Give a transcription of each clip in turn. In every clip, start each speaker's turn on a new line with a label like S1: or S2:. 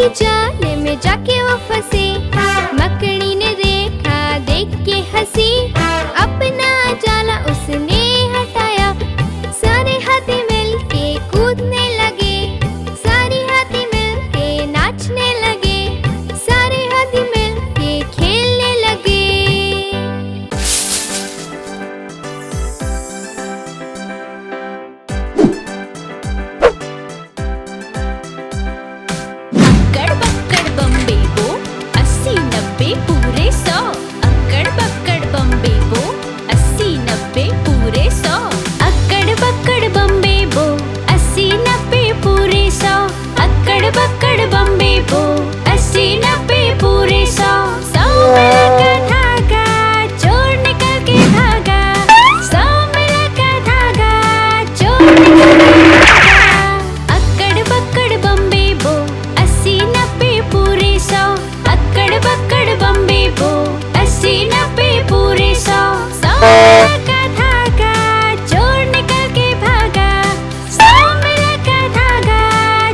S1: जाल में जाके वो फंसे। मकड़ी ने देखा, देख के हंसी, अपना जाला उसने हटाया। सारे हाथी मिलके कूदने लगे, सारे हाथी मिलके नाचने लगे, सारे हाथी मिलके खेलने लगे। अक्कड़ बक्कड़ बम्बे बो, 80-90 पूरे 100। अक्कड़ बक्कड़ बम्बे बो, 80-90 पूरे 100। अक्कड़ बक्कड़ बम्बे बो, 80-90 पूरे 100। अक्कड़ बक्कड़ बम्बे बो, 80-90 पूरे 100। 100 मिला का धागा, चोर निकल के भागा। 100 मिला का धागा, चोर निकल के भागा। अक्कड़ बक्कड़ बम्बे बो, 80-90 पूरे 100। अक्कड़ बक्कड़ बम्बे बो, 80-90 पूरे 100। 100 मिला का धागा, चोर निकल के भागा। 100 मिला का धागा,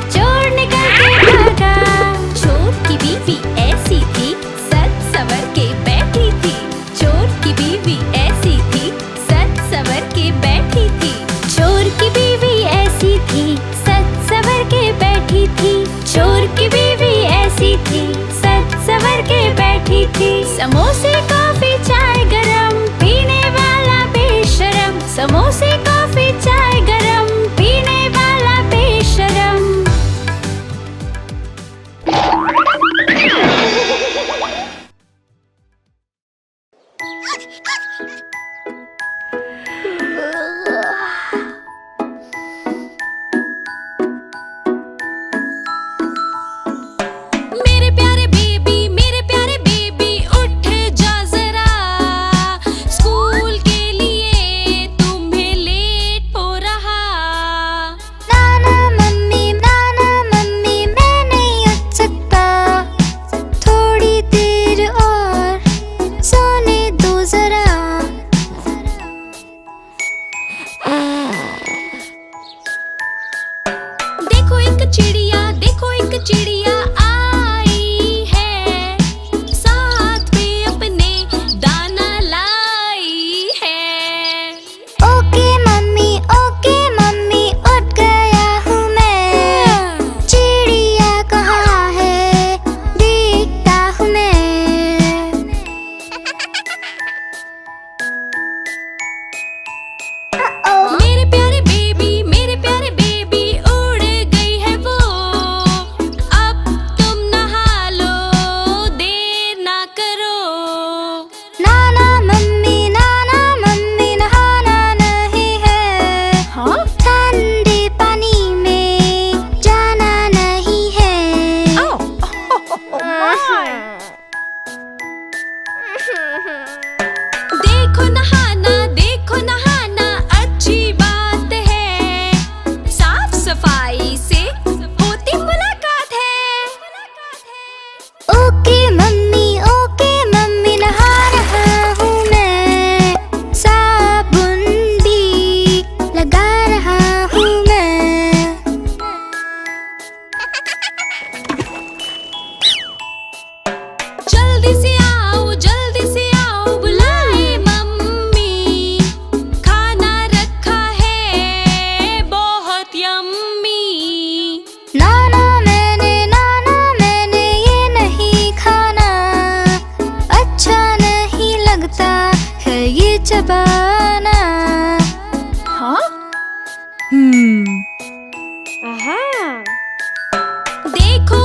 S1: चोर निकल के भागा। चोर की बीवी ऐसी थी, सज सवर के बैठी थी। चोर की बीवी ऐसी थी, सज सवर के बैठी थी। चोर की बीवी ऐसी थी, सज सवर के बैठी थी। चोर की बीवी ऐसी थी, सज सवर के बैठी थी। समोसे कॉफी चाय गरम, पीने वाला बेशरम। समोसे कॉफी चाय गरम, पीने वाला बेशरम। मेरे प्यारे बेबी उठ जा जरा। स्कूल के लिए तुम्हें लेट हो रहा।
S2: नाना मम्मी मैं नहीं उठ सकता। थोड़ी देर और सोने दो जरा।
S1: देखो एक चिड़िया आई है, साथ में अपने दाना लाई है।
S2: ओके मम्मी उठ गया हूँ मैं। चिड़िया कहाँ है, देखता हूँ मैं।
S1: मेरे प्यारे बेबी उड़ गई है वो। अब तुम नहा लो, देर ना करो।
S2: नाना मम्मी नहाना नहीं है।
S1: हाँ?
S2: ठंडे पानी में जाना नहीं है।
S1: देखो नहाना अच्छी बात है। साफ सफाई से होती मुलाकात है।
S2: ओके मम्मी नहा रहा हूँ मैं। साबुन भी लगा रहा हूँ मैं।
S1: जल्दी से आओ बुलाए मम्मी। खाना रखा है बहुत यम्मी।
S2: नाना मैंने ये नहीं खाना। अच्छा नहीं लगता है ये चबाना।
S1: हाँ? देखो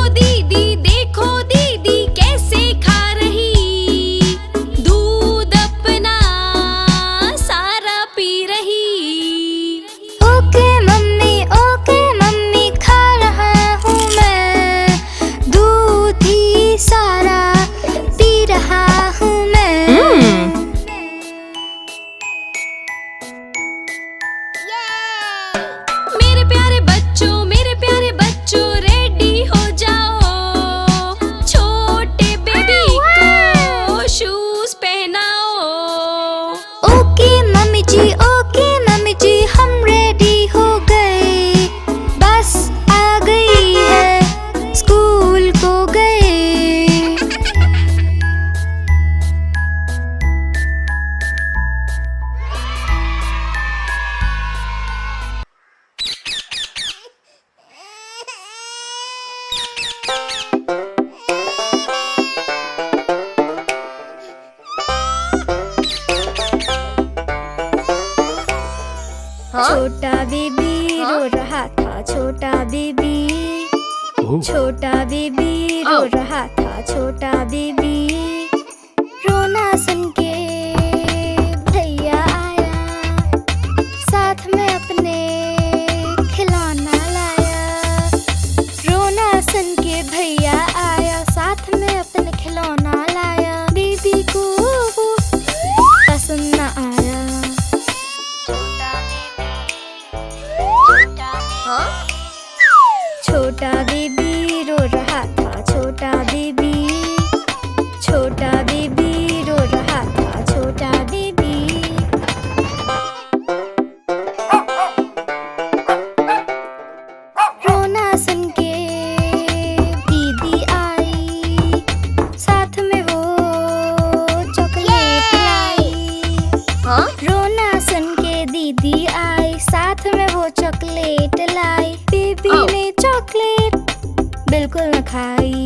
S1: दीदी कैसे खा रही। दूध अपना सारा पी रही।
S2: ओके मम्मी खा रहा हूँ मैं। दूध ही सारा पी रहा हूँ मैं। रो रहा था छोटा बेबी। छोटा बेबी रो रहा था छोटा बेबी। रोना सुन के भैया आया, साथ में अपने खिलौना लाया। रोना सुन के भैया आया, साथ में अपने खिलौना लाया। बेबी को वो पसंद न आया। छोटा बेबी रो रहा था छोटा बेबी। छोटा बेबी रो रहा था छोटा बेबी। रोना सुन के दीदी आई, साथ में वो चॉकलेट लाई। रोना सुन के दीदी आई, साथ में वो चॉकलेट लाई। बेबी ने चॉकलेट बिल्कुल न खाई।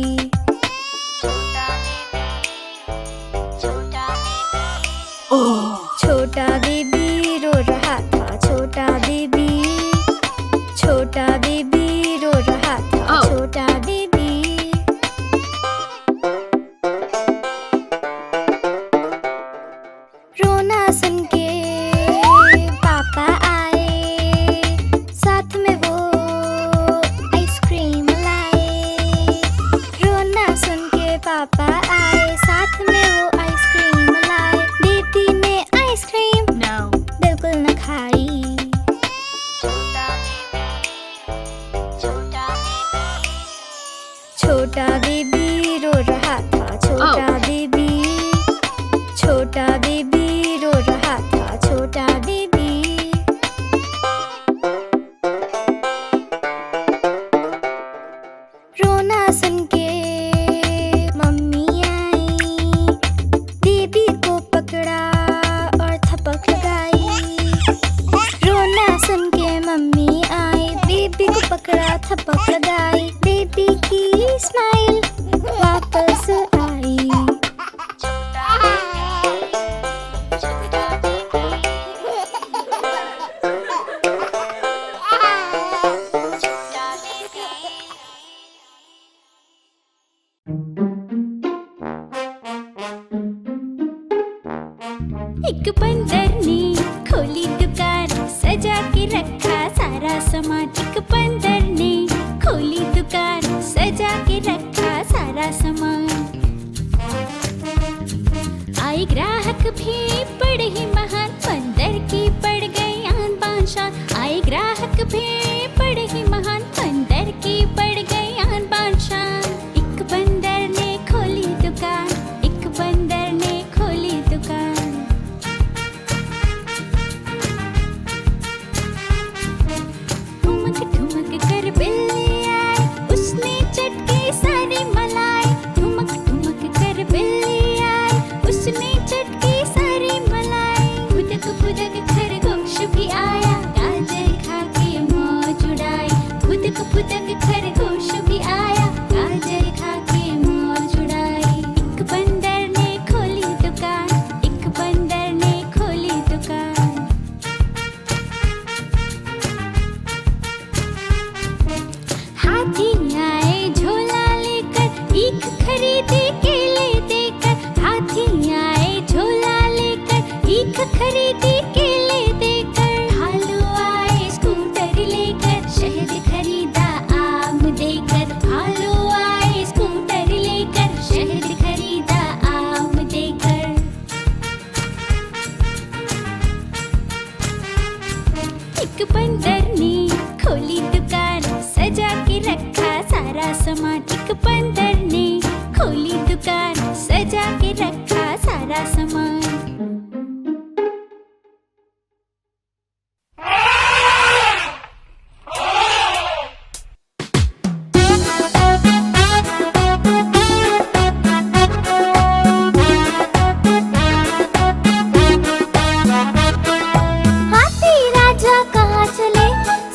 S2: छोटा बेबी रो रहा था छोटा बेबी। छोटा बेबी रो रहा था छोटा बेबी। रोना सुन के पापा आए, साथ में वो आइसक्रीम लाए। रोना सुन के पापा आए, साथ में वो आइसक्रीम लाए। बेबी ने आइसक्रीम बिल्कुल न खाई। छोटा बेबी रो रहा था छोटा बेबी। छोटा बेबी रो रहा था छोटा बेबी। रोना सुन के मम्मी आई, बेबी को पकड़ा और थपक लगाई। रोना सुन के मम्मी आई, बेबी को पकड़ा थपक लगाई। बेबी की स्माइल वापस आई।
S1: एक बंदर ने खोली दुकान, सजा के रखा सारा सामान। एक बंदर ने खोली दुकान, सजा के रखा सारा सामान। आए ग्राहक भी बड़े ही महान, बंदर की पड़ गई आन बान शान। आए ग्राहक भी बड़े ही महान, बंदर की पड़ गई आन बान शान। एक बंदर ने खोली दुकान, एक बंदर ने खोली दुकान। ठुमक ठुमक कर बिल्ली आई, उसने चटकी सारी मलाई। ठुमक ठुमक कर बिल्ली आई, उसने चटकी सारी मलाई। फुदक फुदक खरगोश भी आया, गाजर खा के मौज उड़ाई। फुदक फुदक खरगोश भी आया, गाजर खा के मौज उड़ाई। एक बंदर ने खोली दुकान, एक बंदर ने खोली दुकान। हाथी आए झोला लेकर, ईख खरीदी केले देकर। हाथी आए झोला लेकर, ईख खरीदी केले देकर। भालू आए स्कूटर लेकर, शहद खरीदा आम देकर। भालू आए स्कूटर लेकर, शहद खरीदा आम देकर। एक बंदर ने खोली दुकान, सजा के रखा सारा सामान। एक बंदर ने खोली दुकान, सजा के रखा सारा सामान।
S2: हाथी राजा कहाँ चले,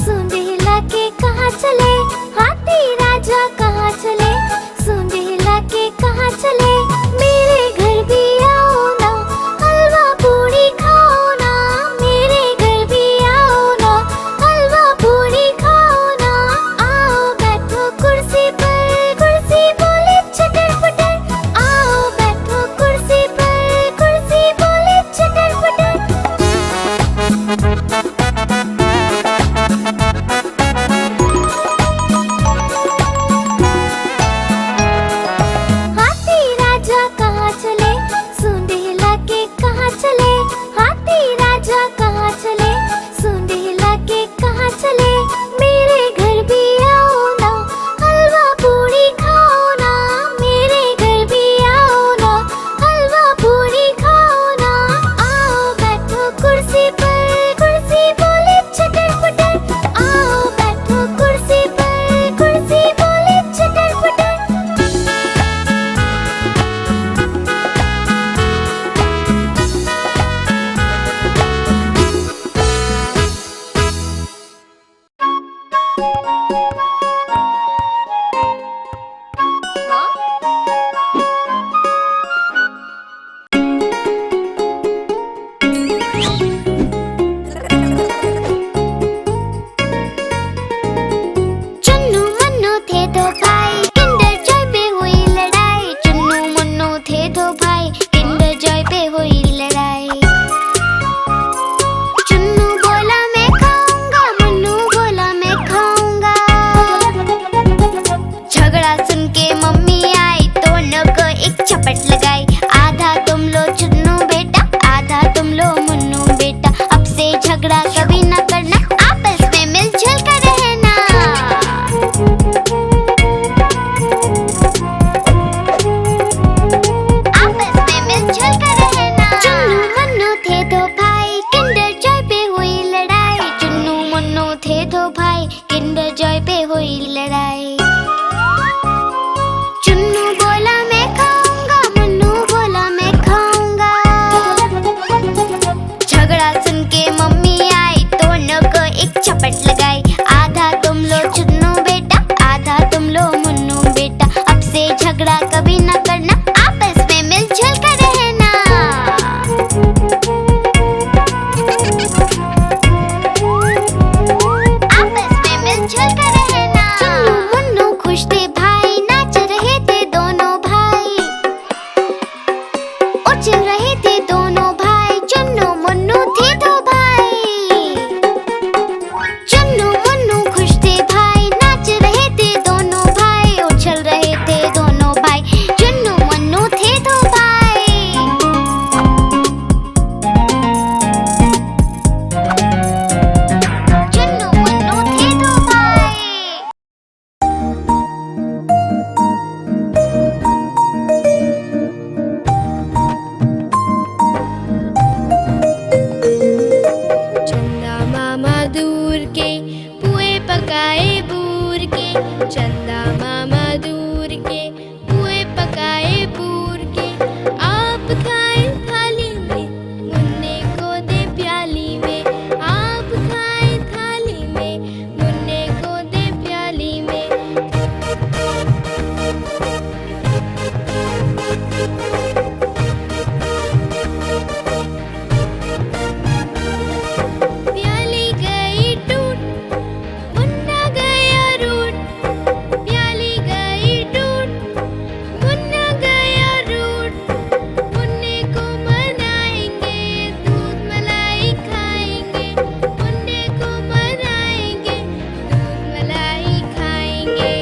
S2: सुंदेला के कहाँ चले। हाथी राजा कहाँ चले, चुन्नू मुन्नू थे दो भाई, किंडर जॉय पे हुई लड़ाई। चुन्नू मुन्नू थे दो भाई, किंडर जॉय पे हुई लड़ाई। चुन्नू बोला मैं खाऊंगा, मुन्नू बोला मैं खाऊंगा। झगड़ा सुन के मम्मी आई, दोनों को एक चपट लगाई। आधा तुम लो चुन्नू बेटा, आधा तुम लो मुन्नू बेटा। अब से झगड़ा कभी न करना, आपस में मिलजुल कर रहना। आपस में मिलजुल कर रहना। चुन्नू मुन्नू थे दो भाई, किंडर जॉय पे हुई लड़ाई। चुन्नू मुन्नू थे दो भाई, किंडर जॉय पे हुई लड़ाई। चुन्नू बोला मैं खाऊंगा, मुन्नू बोला मैं खाऊंगा। झगड़ा सुन के मम्मी आई, दोनों को एक चपट लगाई। आधा तुम लो चुन्नू बेटा, आधा तुम लो मुन्नू बेटा। अब से झगड़ा कभी न करना, आपस में मिलजुल कर रहना। आपस में मिलजुल कर रहना। चुन्नू मुन्नू खुश थे भाई, नाच रहे थे दोनों भाई। उछल रहे थे दोनों भाई, चुन्नू मुन्नू थे दो भाई। चुन्नू मुन्नू खुश थे भाई, नाच रहे थे दोनों भाई। उछल रहे थे दोनों भाई, चुन्नू मुन्नू थे दो भाई। चुन्नू मुन्नू थे दो भाई। चंदा मामा दूर के पुए पकाए बूर के। चंदा मामा दूर के पुए पकाए बूर के। आप खाए थाली में, मुन्ने को दे प्याली में। आप खाए थाली में, मुन्ने को दे प्याली में। प्याली गई टूट, मुन्ना गया रूठ। प्याली गई टूट, मुन्ना गया रूठ। मुन्ने को मनाएंगे, दूध मलाई खाएंगे। मुन्ने को मनाएंगे, दूध मलाई खाएंगे।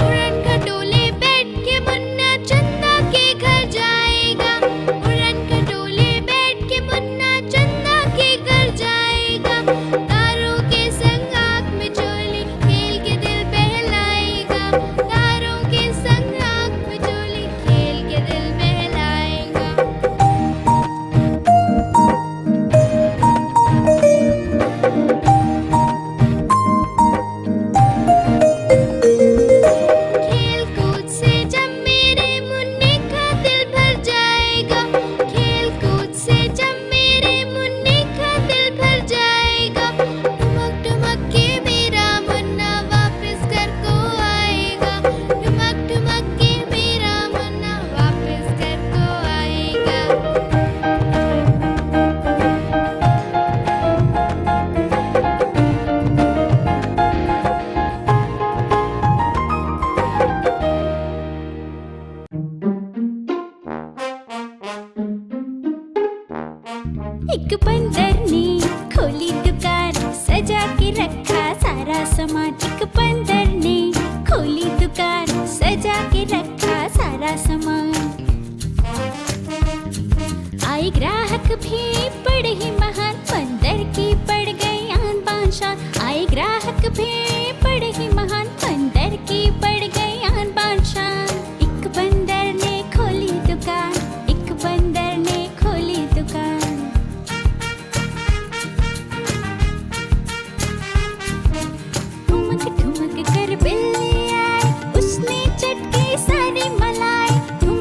S2: उड़न खटोले बैठ के मुन्ना चंदा के घर जाएगा। उड़न खटोले बैठ के मुन्ना चंदा के घर जाएगा। तारों के संग आँख में चोली खेल के दिल बहलाएगा। तारों के संग आँख में चोली खेल के दिल बहलाएगा। खेल कूद से जब मेरे मुन्ने का दिल भर जाएगा। खेल कूद से जब मेरे मुन्ने का दिल भर जाएगा। ठुमक ठुमक के मेरा मुन्ना वापस घर को आएगा। ठुमक ठुमक के मेरा मुन्ना वापस घर को आएगा। एक बंदर ने खोली दुकान, सजा के रखा सारा सामान। एक बंदर ने खोली दुकान, सजा के रखा सारा सामान। आए ग्राहक भी बड़े ही महान, बंदर की पड़ गई आन बान शान। आए ग्राहक भी बड़े ही महान, बंदर की पड़ गई आन बान शान। एक बंदर ने खोली दुकान, एक बंदर ने खोली दुकान। ठुमक ठुमक कर बिल्ली आई, उसने चटकी सारी मलाई। ठुमक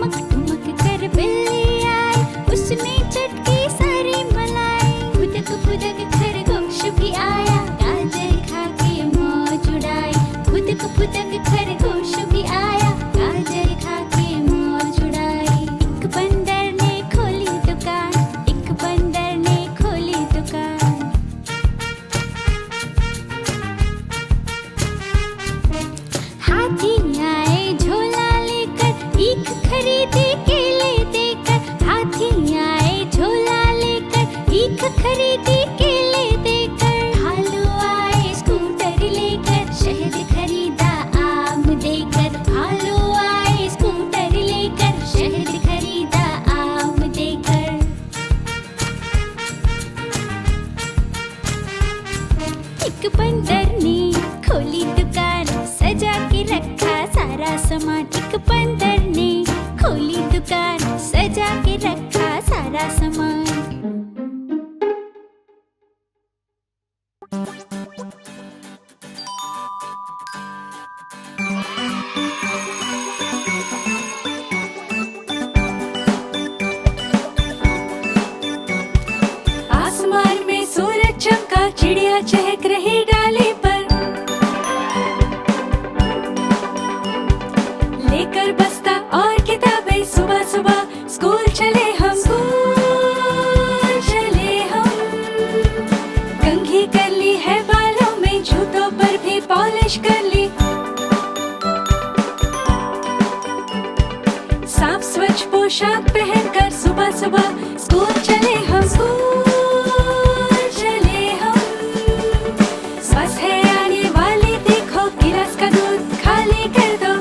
S1: पोशाक पहनकर सुबह सुबह स्कूल चले हम, स्कूल चले हम। बस है आने वाली, देखो गिलास का दूध खाली कर दो।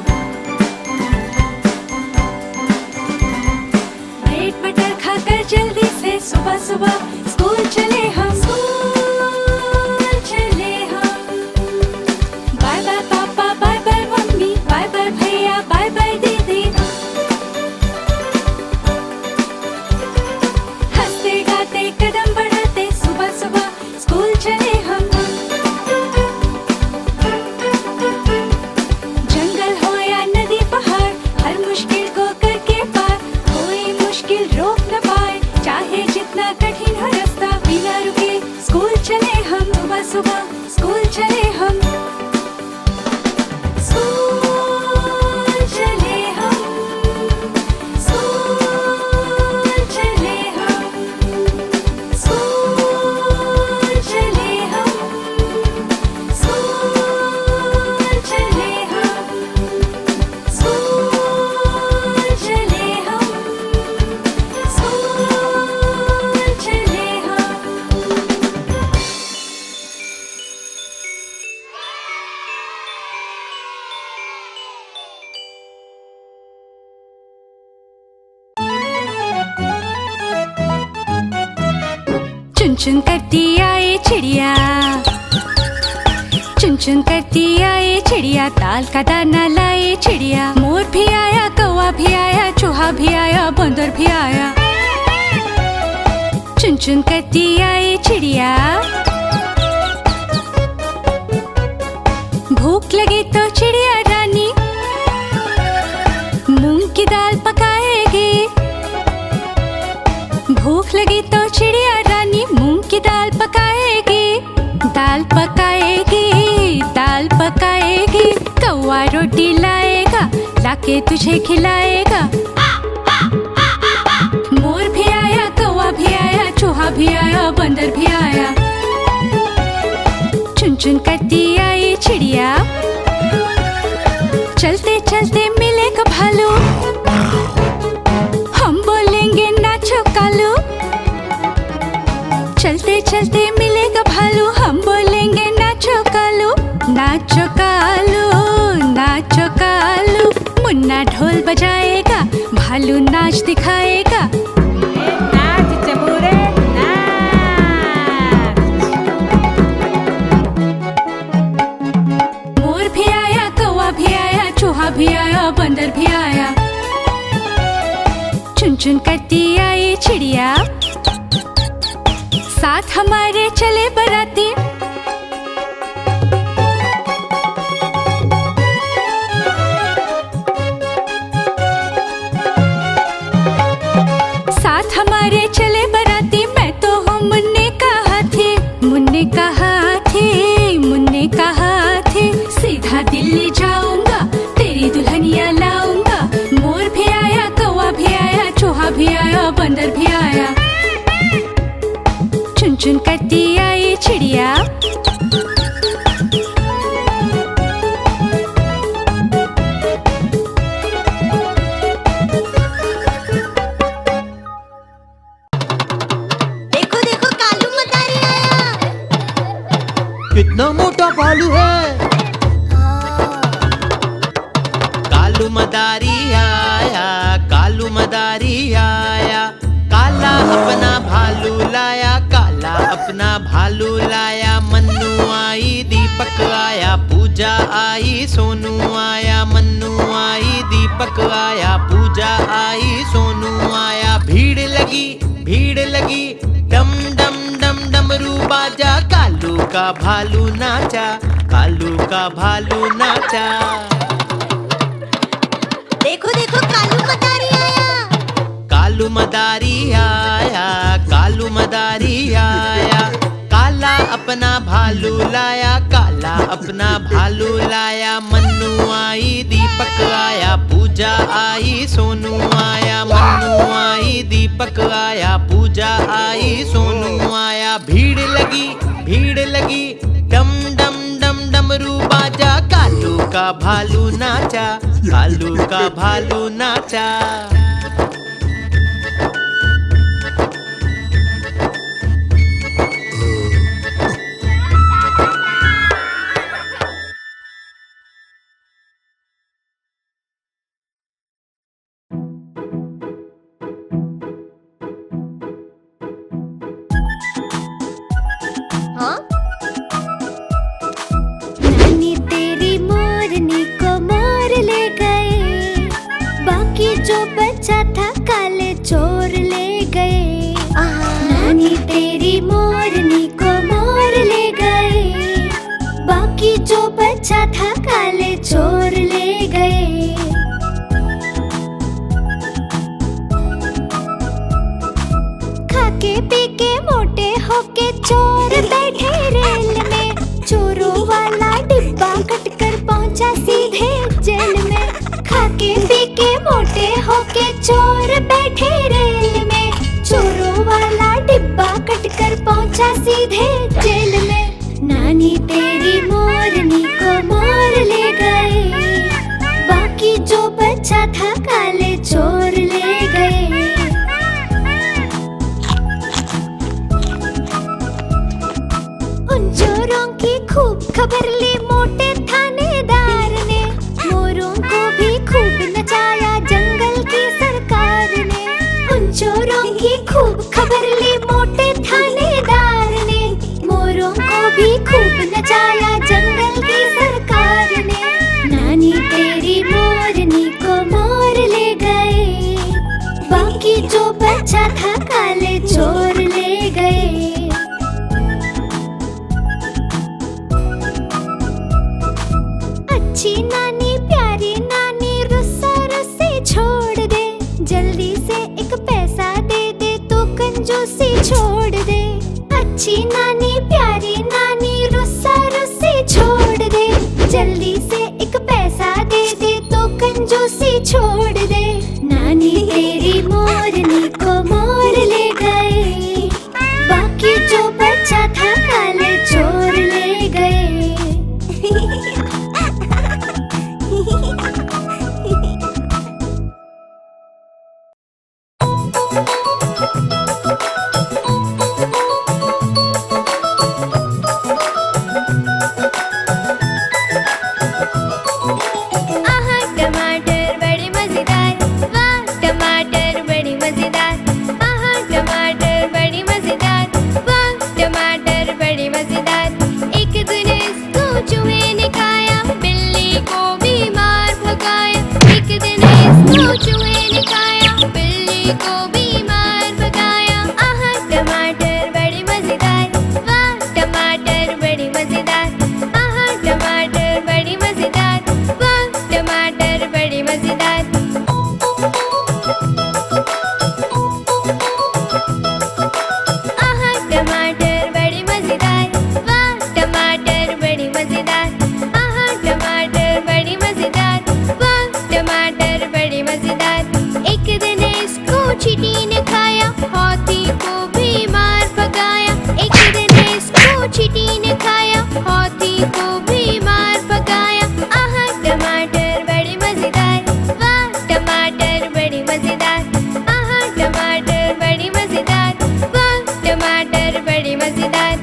S1: ब्रेड बटर खाकर जल्दी से सुबह सुबह स्कूल चले हम, स्कूल चले हम। बाय बाय पापा, बाय बाय मम्मी, बाय बाय भैया, बाय बाय दीदी। हंसते गाते कदम बढ़ाते सुबह सुबह स्कूल चले हम। जंगल हो या नदी पहाड़, हर मुश्किल को करके पार, कोई मुश्किल रोक न पाए, चाहे जितना कठिन हो रास्ता। बिना रुके स्कूल चले हम, सुबह सुबह स्कूल चले हम, स्कूल चले हम, स्कूल चले हम, स्कूल चले हम, स्कूल चले हम, स्कूल चले हम, स्कूल चले हम। चुन चुन करती आए चिड़िया, चुन चुन करती आए चिड़िया, दाल का दाना लाए चिड़िया। मोर भी आया, कौवा भी आया, चूहा भी आया, बंदर भी आया। चुन चुन करती आए चिड़िया। भूख लगी तो चिड़िया रानी मूंग की दाल पकाएगी। भूख लगी तो चिड़िया रानी मूंग की दाल पकाएगी, दाल पकाएगी, दाल पकाएगी। कौवा रोटी लाएगा, लाके तुझे खिलाएगा। मोर भी आया, कौवा भी आया, चूहा भी आया, बंदर भी आया। चुन चुन करती आई चिड़िया। चलते चलते मिलेगा भालू, हम बोलेंगे नाचो कालू। चलते चलते मिलेगा भालू, हम बोलेंगे नाचो कालू, नाचो कालू, नाचो कालू। मुन्ना ढोल बजाएगा, भालू नाच दिखाएगा।
S3: नाच चबूरे नाच।
S1: मोर भी आया, कौवा भी आया, चूहा भी आया, बंदर भी आया। चुन चुन करती आई चिड़िया। साथ हमारे चले बराती, साथ हमारे चले बराती। मैं तो हूँ मुन्ने का हाथी, मुन्ने का हाथी, मुन्ने का हाथी। सीधा दिल्ली जाऊंगा, तेरी दुल्हनिया लाऊंगा। मोर भी आया, कौवा भी आया, चूहा भी आया, बंदर भी आया। चुन चुन करती आई चिड़िया।
S2: देखो देखो कालू मदारी आया।
S4: कितना मोटा भालू है। कालू मदारी आया, कालू मदारी आया। काला अपना भालू लाया, काला अपना भालू लाया। मन्नू आई, दीपक आया, पूजा आई, सोनू आया। मन्नू आई, दीपक आया, पूजा आई, सोनू आया। भीड़ लगी, भीड़ लगी, डम डम डम डमरू बाजा। कालू का भालू नाचा, कालू का भालू नाचा।
S2: देखो देखो कालू मदारी आया।
S4: कालू मदारी आया, कालू मदारी आया। काला अपना भालू लाया, काला अपना भालू लाया। मन्नू आई, दीपक आया, पूजा आई, सोनू आया। मन्नू आई, दीपक आया, पूजा आई, सोनू आया। भीड़ लगी, भीड़ लगी, डम डम डम डमरू बाजा। कालू का भालू नाचा, कालू का भालू नाचा।
S2: बचा था काले चोर ले गए। नानी तेरी मोरनी को मोर ले गए। बाकी जो बचा था काले चोर ले गए। खाके पी के मोटे होके चोर बैठे रेल में। चोरों वाला डिब्बा कटकर पहुंचा सीधे जेल में। खाके पी के मोटे होके चोर बैठे रेल में। चोरों वाला डिब्बा कटकर पहुंचा सीधे जेल में। नानी तेरी मोरनी को मोर ले गए। बाकी जो बचा था काले चोर ले गए। उन चोरों की खूब खबर ली मोटे थानेदार ने। मोरों को भी खूब नचाया जंगल की सरकार ने। उन चोरों की खूब खबर ली मोटे थानेदार ने। मोरों को भी खूब नचाया जंगल की सरकार ने। नानी तेरी मोरनी को मोर ले गए। बाकी जो बचा था काले चोर ले गए। अच्छी नानी प्यारी नानी रुस्सा रुस्सी छोड़ दे। जल्दी से एक पैसा दे दे तो कंजूसी छोड़ दे। अच्छी नानी प्यारी नानी रुस्सा रुस्सी छोड़ दे। जल्दी से एक पैसा दे दे तो कंजूसी छोड़ दे। नानी तेरी मोरनी को मोर ले गए। बाकी जो बचा था काले चोर ले गए। आहा टमाटर बड़े मजेदार। वाह टमाटर बड़े मजेदार। आहा टमाटर बड़े मजेदार। वाह टमाटर बड़े मजेदार। एक दिन इसको चूहे ने खाया। बिल्ली को भी मार भगाया। एक दिन इसको चूहे ने खाया। बिल्ली को भी मार भगाया। आहा टमाटर बड़े मजेदार। वाह टमाटर बड़े मजेदार। आहा टमाटर बड़े मजेदार। वाह टमाटर बड़े मजेदार। आहा टमाटर बड़े मजेदार। वाह टमाटर बड़े मजेदार। आहा टमाटर बड़े मजेदार। वाह टमाटर बड़े मजेदार। एक दिन इसको चींटी ने खाया। हाथी को भी मार भगाया। एक दिन इसको चींटी ने खाया। हाथी को भी मार भगाया। आहा टमाटर बड़े मजेदार। वाह टमाटर बड़े मजेदार। आहा टमाटर बड़े मजेदार। वाह टमाटर बड़े मजेदार।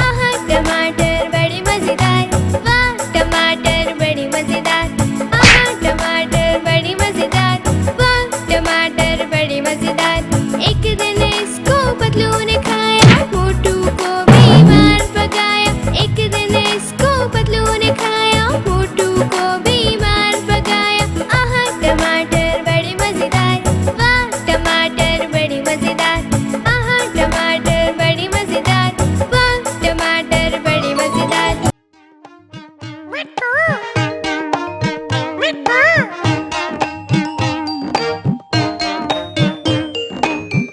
S2: आहा टमाटर बड़े मजेदार। वाह टमाटर बड़े मजेदार। आहा टमाटर बड़े मजेदार। वाह टमाटर बड़े मजेदार। एक दिन इसको पतलू ने खाया। मोटू को भी मार भगाया। एक दिन इसको पतलू ने खाया। मोटू को भी मार भगाया। आहा टमाटर बड़े मजेदार। वाह टमाटर बड़े मजेदार। आहा टमाटर बड़े मजेदार। वाह टमाटर बड़े मजेदार।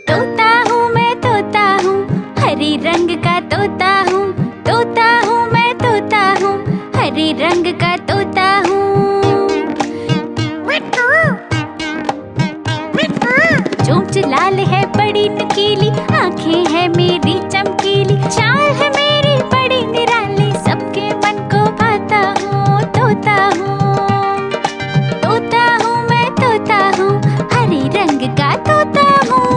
S1: तोता हूँ मैं तोता हूँ हरी रंग का तोता हूँ। तोता हूँ मैं तोता हूँ हरी रंग का तोता हूँ। चोंच लाल है बड़ी नुकीली। आँखें है मेरी चमकीली। चाल है मेरी बड़ी निराली। सबके मन को भाता हूँ तोता हूँ। तोता हूँ मैं तोता हूँ हरी रंग का तोता हूँ।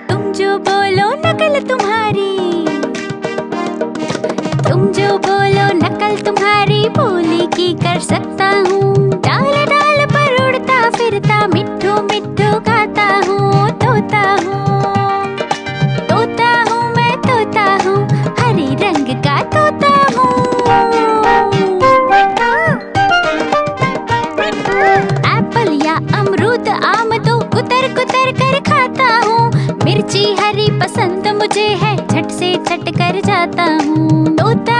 S1: तुम जो बोलो नकल तुम्हारी। तुम जो बोलो नकल तुम्हारी। बोली की कर सकता हूँ। डाल डाल पर उड़ता फिरता मिट्ठू मिट्ठू गाता हूँ कुतर कुतर कर खाता हूँ। मिर्ची हरी पसंद मुझे है, झट से झट कर जाता हूँ। तोता